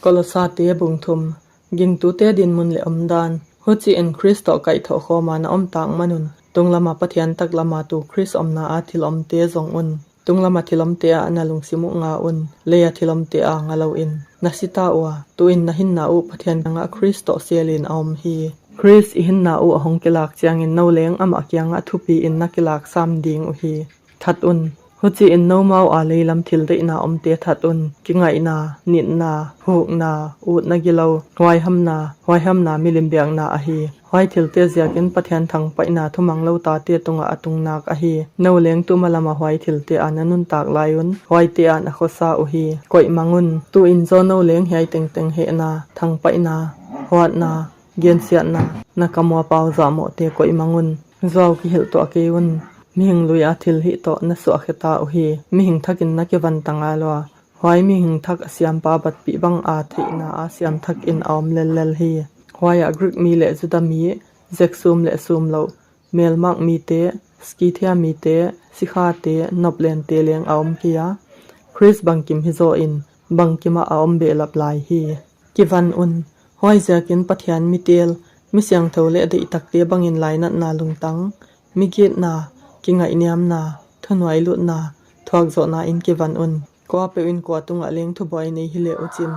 กลสาเตบุงทุมกิงตุเตดินมุนเลอมดานฮุจิเอ็นคริสตอไกทอขอมานะอมตางมนุนตุงลามาปะเทียนตักลามาตูคริสอมนาอาทิลอมเตซองอุนตุงลามาทิลอมเตอานาลุงสิมุงาอุนเลียทิลอมเตอางาลาอินนาสิตาอวตุอินนะหินนาอุปะเทียนงาคริสตอเซลินอมฮีคริสอิหินนาอุหงกิลากเจียงอินโนเลงอมะเกียงอะทุปีอินนักกิลากซามดิงอุฮีทัดอุนฮุจิอินโนมาวอาเลลัมทิลเดนาอมเตทัดอุนกิงไงนานินนาฮูกนาอูดนากิโลหอยหัมนามิลิมเบียงนาอะฮีหอยทิลเตเซียกินปะเทียนทังไปนาทุมังเลาตาเตตุงอะตุงนากอะฮีโนเลงตุมะลามาหอยทิลเตอานานุนตากลายุนหอยเตอานะโคซาอุฮีกอยมังุนตุอินโซโนเลงไฮเต็งเต็งเฮนาทังไปนาฮอดนาเกียนเสียนานักมัวเปาจามเตกอยมังุนซาวกิหิลตัวเกยุนมิหิงลุยอาทิลหิโตนะสุอเขตาอุฮีมิหิงทักินนักวันตังอาลัวหอยมิหิงทักเสียมปาบัดปีบังอาทินาอาเสียมทักอินออมเลลฮีหอยอกรึกมีเลจุดามีเจ็กซูมเลซูมโลเมลมักมีเตสกีเทียมีเตสิคาเตนบเลนเตเลียงออมกิยาคริสบังกิมฮิโซอินบังกิมาออมเบลับลายฮีกิวันอุนหอยเจกินปะเทียนมิเตลมิเสียงเทเลเดอิตักเตบังอินไลนัดนาลุงตังมิเกตนากิงไงเนียมนาทนวยลุนาทอกโซนาอินกิวันอุนก็เปวินกว่าตุงอะเลียงทุบอยในฮิเลอุจิม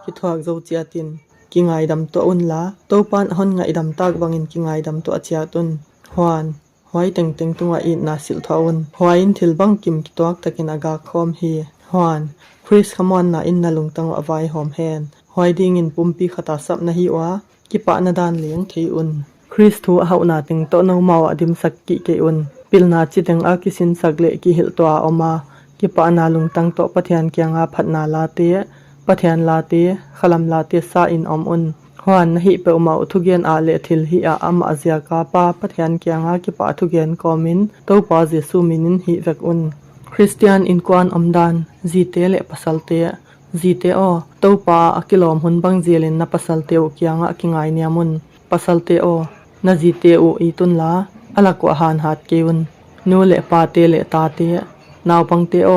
กิทอกโซเจียตินกิงไงดำตัวอุนละโตปานหอนไงดำตากบังอินกิงไงดำตัวเจียตุนฮวานหอยเต็งเต็งตุงอะอินนาสิลทออุนหอยอินทิลบังกิมกิตวกตะกินอากาคอมฮีฮวานคริสขมอนนาอินนาลุงตังอวายหอมแฮนหอยดิงอินปุ่มปีขตาซับนะฮิวะกิปะนาดานเลียงเทอุนคริสทูเฮานาติงโตนมาวอดิมสักกิเกอุนปิลนาจิตังอากิสินสักเลกิหิลตัวอมากิปะนาลุงตังโตปะเทียนเกียงอาพัดนาลาเตปะเทียนลาเตขลัมลาเตซาอินอมอุนฮวนนะฮิเปอุมาอุทุเกียนอาเลทิลฮิอาอัมอาเซียกาปาปะเทียนเกียงอากิปะทุเกียนกอมินโตปาเจซูมินินฮิเวกอุนคริสเตียนอินกวนอมดานจีเตเลปะซัลเตจีเตโอโตปาอะกิลอมหุนบังเจเลนนะปะซัลเตอุเกียงอากิงไงเนียมุนปะซัลเตโอนะจีเตอุอีตุนลาอะลักวะหานฮัดเกอุนนูเลปาเตเลตาเตนาวปังเตโอ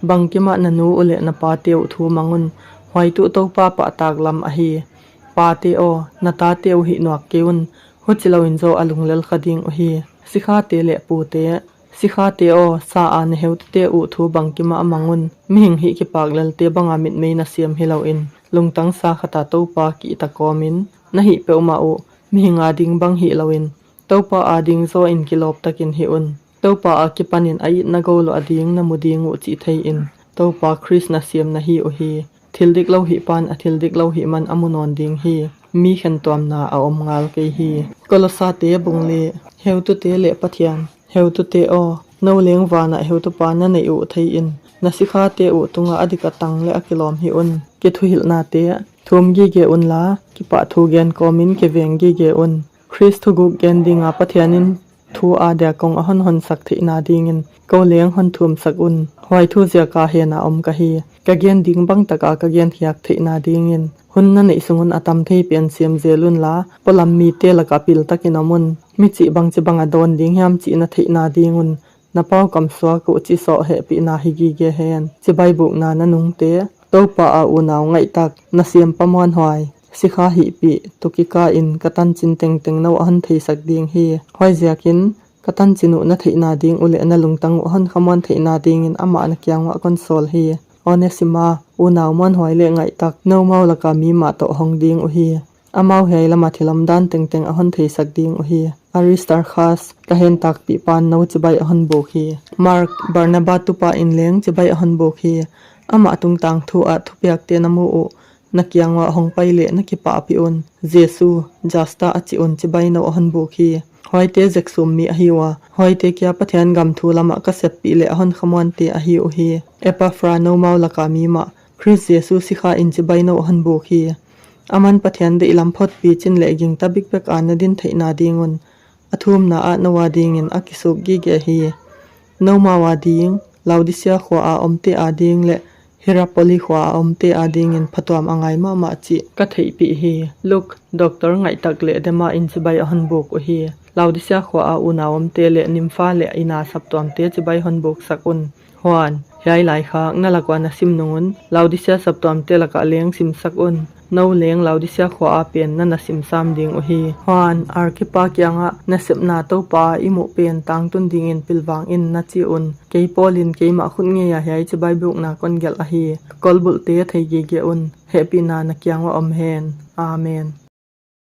บังกิมะนะนูอุเลนะปาเตอุทูมังุนหอยตุโตปาปะตากลัมอะฮีปาเตโอนะตาเตอุหินวกเกอุนฮุจิลาวินโซอะลุงเลลคดิงอุฮีสิคาเตเลปูเตสิคาเตโอซาอานะเฮวเตอุทูบังกิมะมังุนมิหิงหิกิปากเลลเตบังอามิดเมนะเซียมฮิลาอินลุงตังซาขตาโตปากิตะกอมินนะหิเปอุมาอุมิหิงอาดิงบังฮิลาวินโตปาอาดิงโซอินกิลอบตะกินฮิอุนโตปาอากิปันินอายินะโกโลอดิงนะมุดิงอุจิไทอินโตปาคริสนะเซียมนะฮิโอฮีทิลดิกเลาหิปานอทิลดิกเลาหิมันอมุนอนดิงฮีมีขันตอมนาอาอมงาลเกฮีกลสาเตบุงเลเฮวตุเตเลปะเทียนเฮวตุเตโอโนเลงวานะเฮวตุปานะในอุไทอินนะสิคาเตอุตุงอดิกตังและอกิลอมฮิอุนกิทุหิลนาเตทุมกีเกอุนลากิปะทูเกนกอมินเกเวงกีเกอุนคริสทุกุเกนดิงอาปะเทียนินทูอาเดียกงอหอนหอนสักทินาดิงินเกาเลียงหอนทุมสักอุนหอยทูเสียกาเฮนาอมกะฮีกะเกียนดิงบังตะกากะเกียนฮิยักทินาดิงินหุนนันอิสุงุนอตัมเทเปียนเซียมเจลุนลาปลัมมีเตละกะปิลตะกินอมุนมิจิบังจิบังอดอนดิงยามจินะทินาดิงุนนะเป้ากำสวกุจิโซเฮปินาฮิกีเกเฮนจิใบบุกนานะนุงเตโตปาอาอูนาวไงตักนะเซียมปะมอนหอยสิคาหิปิตุกิกาอินกะตันจินเต็งเต็งนาวหันไทสักดิงฮีหอยเจียกินกะตันจินุนะทินาดิงอุเลนะลุงตังหันขมอนทินาดิงอินอะมานะเกียงวะคอนโซลฮีออเนซิมาอูนาวมอนหอยเลไงตักเนาเมาละกามีมาโตหงดิงอุฮีอะมาวเฮละมาทิลำดานเต็งเต็งอะหันไทสักดิงอุฮีอาริสตาร์คัสกะเฮนตักปีปานนาวจิใบอะหันโบคีมาร์คบาร์นาบาตุปาอินเลงจิใบอะหันโบคีอะมาตุงตังทูอะทุเปียกเตนะมูอุนักยังวะหงไปเลนักกิปาปิอุนเจซูจัสตาอจิอุนจิใบนาวอะหันโบคีหอยเตเจ็กซุมมีอะฮิวะหอยเตเกียปะเทียนกำทูละมะกะเซปปีเลอะหันขมอนเตอะฮิโอฮีเอปาฟราโนมาวละกามีมะคริสเจซูสิคาอินจิใบนาวอะหันโบคีอามันปะเทียนเดอิลัมพอดปีจินเลกิงตะบิกเบกอานะดินไทนาดิงุนอทุมนาอะนวาดิงินอากิสุกิเกฮีโนมาวาดิงลาวดิเซียขวาอาอมเตอาดิงเลฮิราโปลิขวาอมเตอาดิงินพะตวมอะไงมามาจิกะไทปิฮีลุกด็อกเตอร์ไงตักเลเดมาอินจิใบอะหันโบกอุฮีลาวดิเซียขวาอาอูนาวอมเตเลนิมฟาเลอินาสับตวมเตจิใบหันโบกสักอุนฮวาน ยายหลายคักน่าลักว่านะซิมนูนลาวดิเซียสับตอมเตละกะเลี้ยงซิมสักอุนนาวเลี้ยงลาวดิเซียขวาอาเปียนนั่นนะซิมซามดิงอุฮีฮวานอาร์คิปาเกียงะนะสิบนาโตปาอิมุเปียนตังตุนดิงอินปิลวางอินนะจีอุนเกยปอลินเกยมาขุนเงียยายจะใบบุกนาคนเกลอฮีกอลบุลเตไทเกเกอุนเฮปีนานะเกียงว่าอมเฮนอาเมน